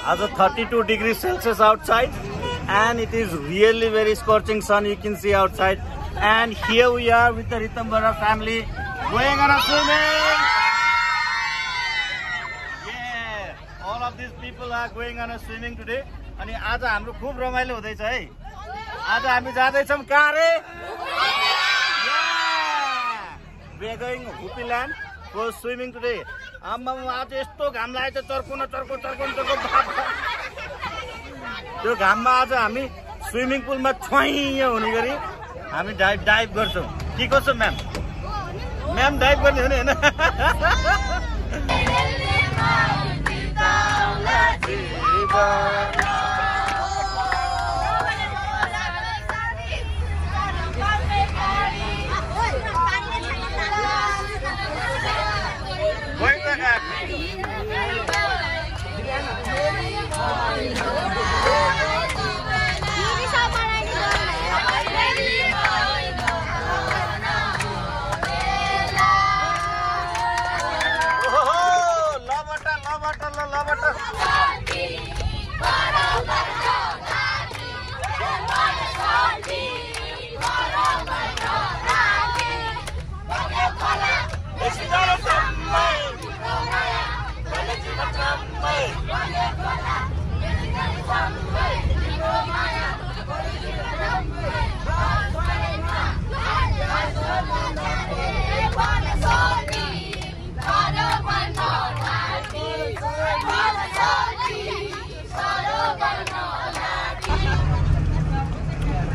As a 32 degrees Celsius outside, and it is really very scorching sun you can see outside. And here we are with the Ritambara family going on a swimming. Yeah, all of these people are going on a swimming today. अनि आज हाम्रो खूब रमाइलो हुँदैछ है। आज हामी जाँदैछौँ कहाँ रे? We are going Hopi Land for swimming today. आम्मा आज यस्तो घाम लागेछ चर्कुन त्यो घाममा आज हामी स्विमिङ पुलमा छ्वाइय हुने गरी हामी डाइभ गर्छौं। के कसो म्याम? म्याम डाइभ गर्ने हो नि हैन?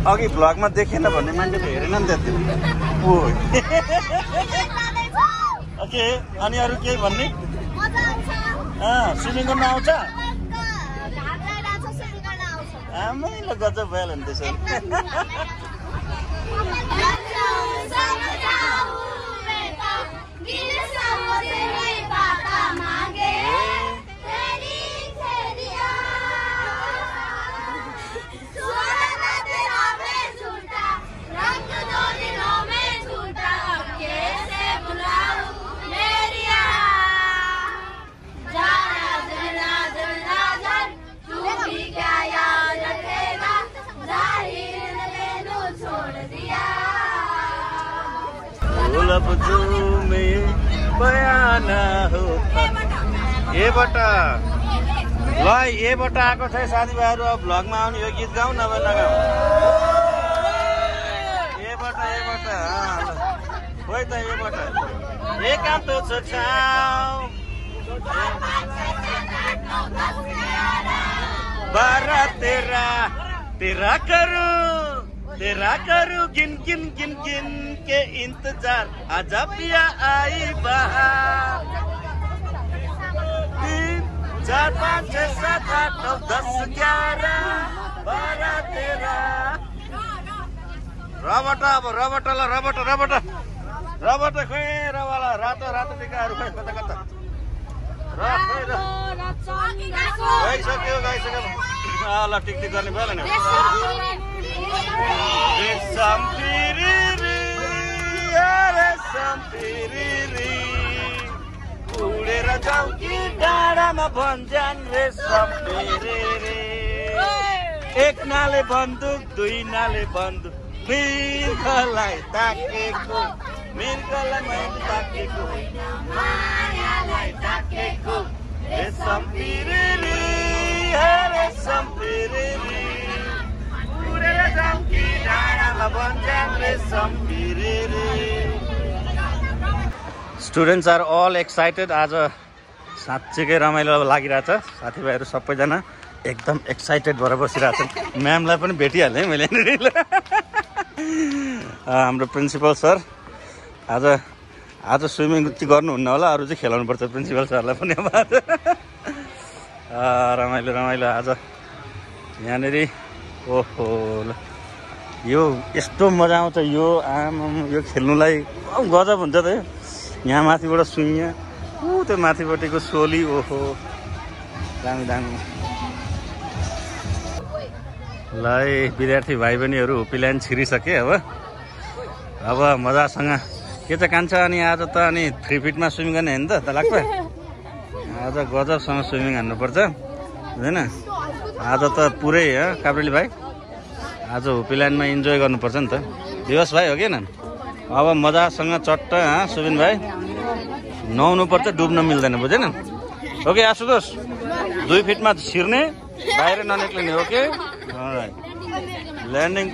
अघि भ्लगमा देखेन भन्ने मान्छेले हेरेन नि त त्यो। ओके, अनि अरु केही भन्ने? स्विमिङ गर्न आउँछ? आमै ल गजब भइहाल्यो नि त्यसो। एबाट ल एबाट आएको छ साथीभाइहरू। अब भ्लगमा आउने यो गीत गाउँ नभए नगाउँ। एबाट खोइ त एबाट एकान्त छ छाउ बारा तेरा करू गिन के इंतजार आजा पिया आई बहार 3 4 5 6 7 8 9 10 11 12 13 रबट खोइ रवाला रातो टिकाहरू खोइ कता गइसक्यो ल टिक गर्ने भयो नि। उडेर जाऊ कि डाँडामा भन्ज्याङ रेशम रे। एक नाले बन्दुक दुई नाले बन्दुक मृगलाई ताकेको मृगलाई ताकेको मायालाई ताकेको रेशम पिरेरी रेशम पिरेरी उडेर जाऊ कि डाँडामा भन्ज्याङ रेशम पिरेरी। Students are all excited. आज साँच्चैकै रमाइलो लागिरहेछ। साथीभाइहरू सबैजना एकदम एक्साइटेड भएर बसिरहेछन्। म्यामलाई पनि भेटिहालेँ मैले। हाम्रो प्रिन्सिपल सर आज स्विमिङ गर्नुहुन्न होला, अरू चाहिँ खेलाउनुपर्छ प्रिन्सिपल सरलाई पनि। अब रमाइलो आज यहाँनिर। ओहो यो यस्तो मजा आउँछ यो यो खेल्नुलाई गजब हुन्छ त। यहाँ माथिबाट सुइया त्यो माथिपट्टिको सोली ओहो दामी ल। विद्यार्थी भाइ बहिनीहरू होपी ल्यान्ड छिरिसके। अब मजासँग के चाहिँ कान्छ। अनि आज त अनि 3 फिटमा स्विमिङ गर्ने होइन त लाग्छ। आज गजबसँग स्विमिङ हान्नुपर्छ। हैन आज त पुरै काब्रेली भाइ आज हुपी लाइनमा इन्जोय गर्नुपर्छ नि त दिवस भाइ हो कि न अब मजासँग चट्ट सुबिन भाइ नुहाउनु पर्छ डुब्न मिल्दैन बुझेन ओके आशुतोष 2 फिटमा छिर्ने बाहिर ननिक्लिने ओके ल्यान्डिङ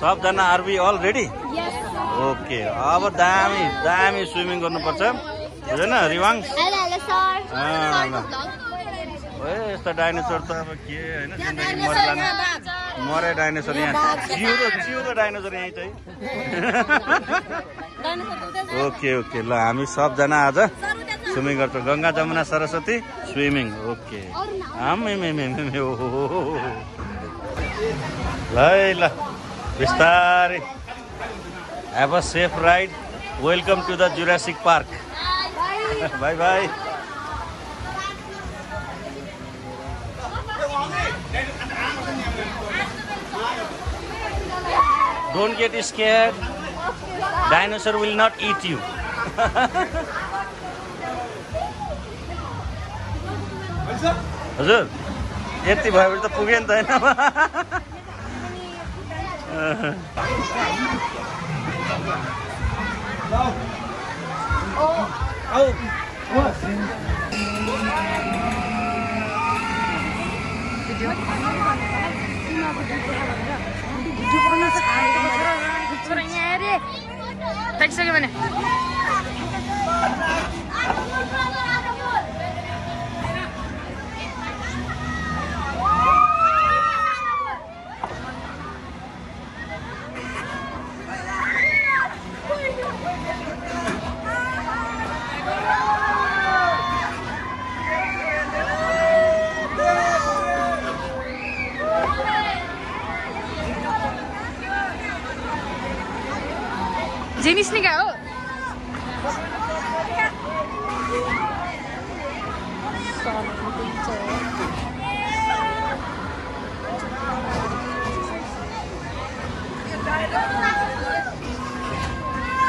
सबजना are we all ready okay अब दामी दामी स्विमिङ गर्नुपर्छ बुझेन रिवाङ यस्तो डाइनोसर त अब के होइन जिन्दगी मरिरहने मरे डाइनोसर यहाँ जिउँदो डाइनोसर यहीँ चाहिँ ओके ओके ल हामी सबजना आज स्विमिङ गर्छौँ गङ्गा जमुना सरस्वती स्विमिङ ओके ल बिस्तारै have a safe ride welcome to the Jurassic Park bye bye Don't get scared. Dinosaur will not eat you. हजुर यति भयो भने त पुग्यो नि त हैन Tekstsegel meine. Jenis nih kau?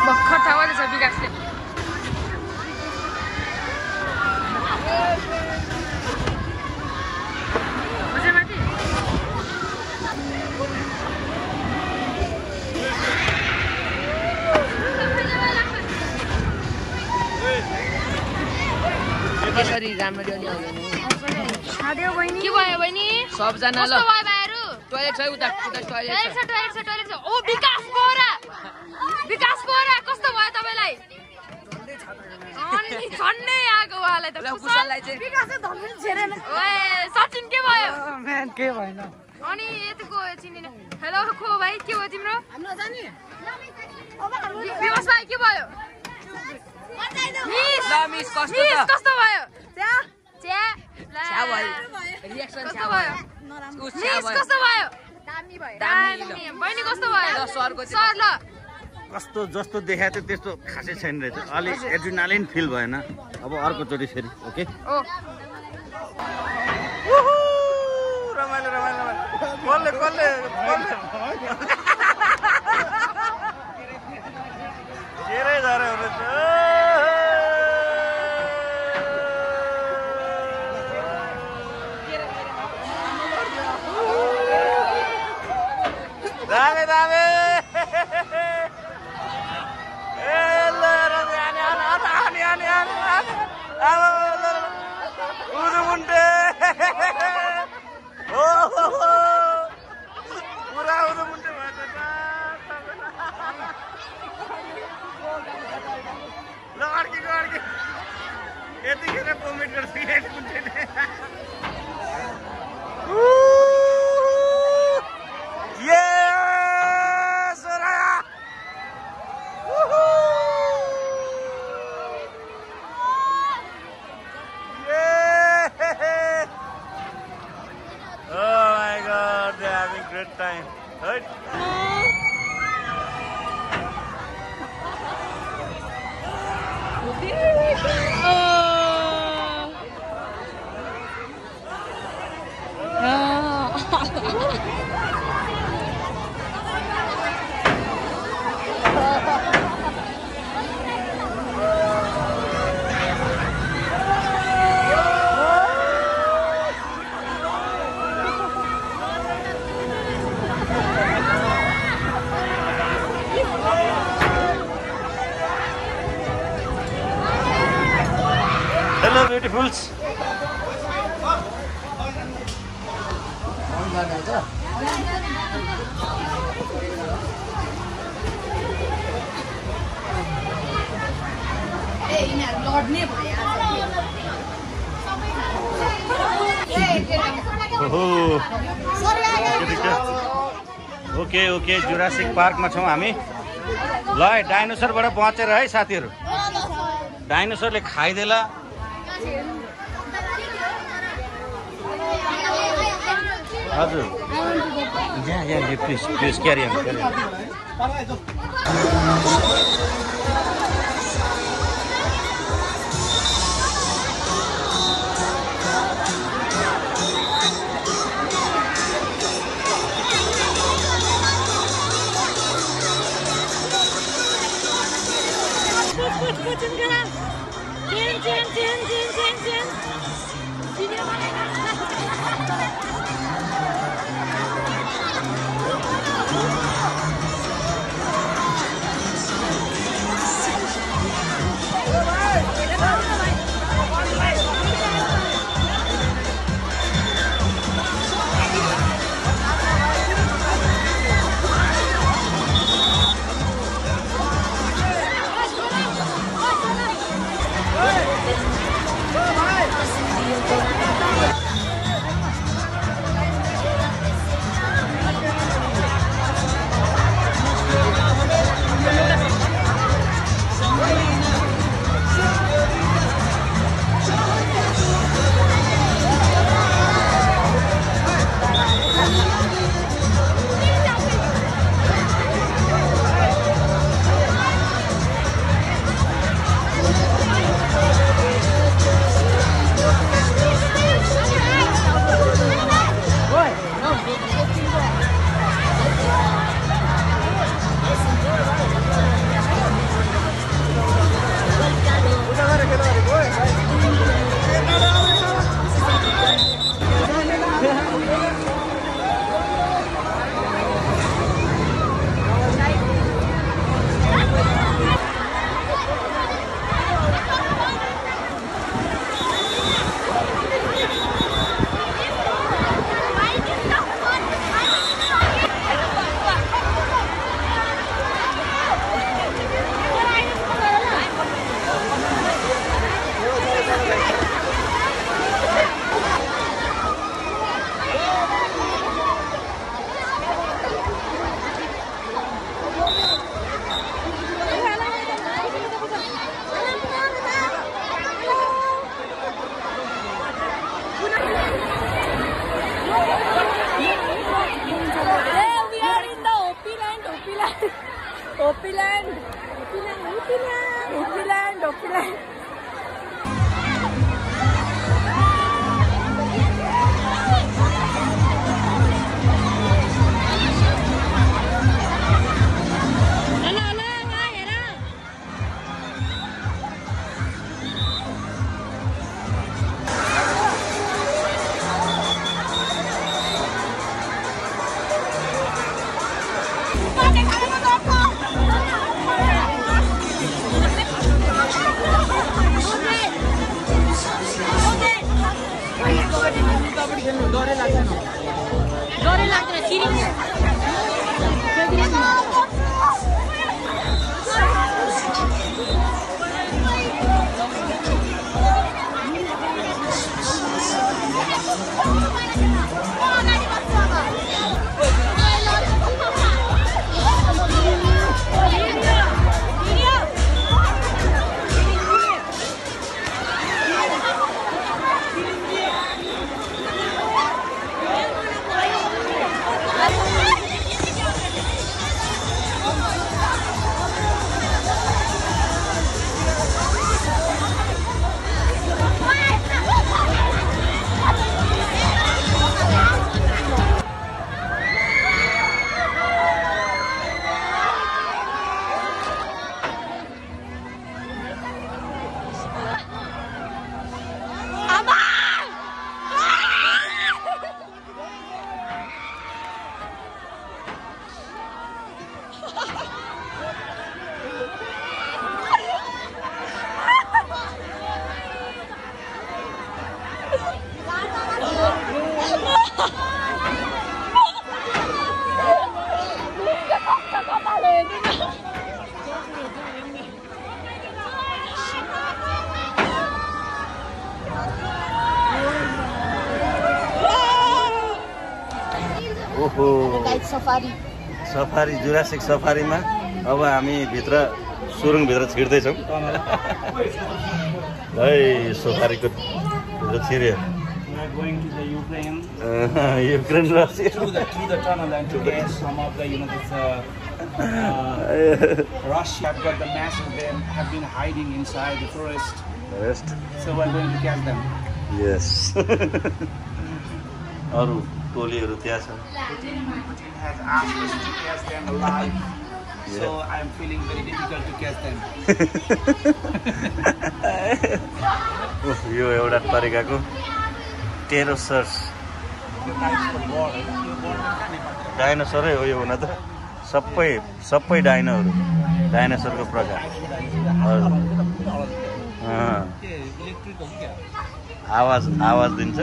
Bakar tawa ada sapi kasih. Macam mati? यसरी राम्ररी अलि आउँदैन साध्यो बहिनी के भयो बहिनी सबजना ल कस्तो भयो भाइहरु टोयलेट छ उता टोयलेट छ ओ विकास बोरा कस्तो भयो तपाईलाई अनि छन्ने आको वाला त कुशललाई चाहिँ विकास धन्ने छेरेन ओए सचिन के भयो म्यान के भएन अनि यतिको चिनिन हेलो खो भाइ के भयो तिम्रो हाम्रो जानी विकास भाइ के भयो मिस कस्तो भयो छ्या भयो रिएक्सन छ्या भयो कस्तो भयो दामी बहिनी कस्तो भयो सरको सर ल कस्तो जस्तो देखाएको थियो त्यस्तो खासै छैन रहेछ अलिक एड्रिनालिन फिल भएन अब अर्कोचोटि फेरि ओके रमाइलो कसले धेरै झरे हुनुहुन्छ दामे उदुमुन्टे पुरा उदुमुन्टे भएछ ल अड्की यतिखेर कमेन्ट गर्छ Great time, right? Hello beautifuls okay okay Jurassic पार्कमा छौँ हामी ल है डाइनोसरबाट बचेर है साथीहरू डाइनोसरले खाइदेला हजुर यहाँ प्लिज प्लिज क्यारी Opiland. डरै लाग्दैन सिरिङ Hey! ओहो सफारी सफारी जुरासिक सफारीमा अब हामी भित्र सुरुङभित्र छिर्दैछौँ है सफारीको भित्र छिर्यो Going to the Ukraine Ukraine Russia through the tunnel and to get some of the this Russia have got the masses they have been hiding inside the forest. Rest So we're going to catch them. यस अरू टोलीहरू त्यहाँ छन् Putin has asked us to catch them alive. So I'm feeling very difficult to catch them. यो एउटा तरिकाको टेरोसर्स डाइनोसरै हो यो हुन त सबै डाइनोसरको प्रकार आवाज दिन्छ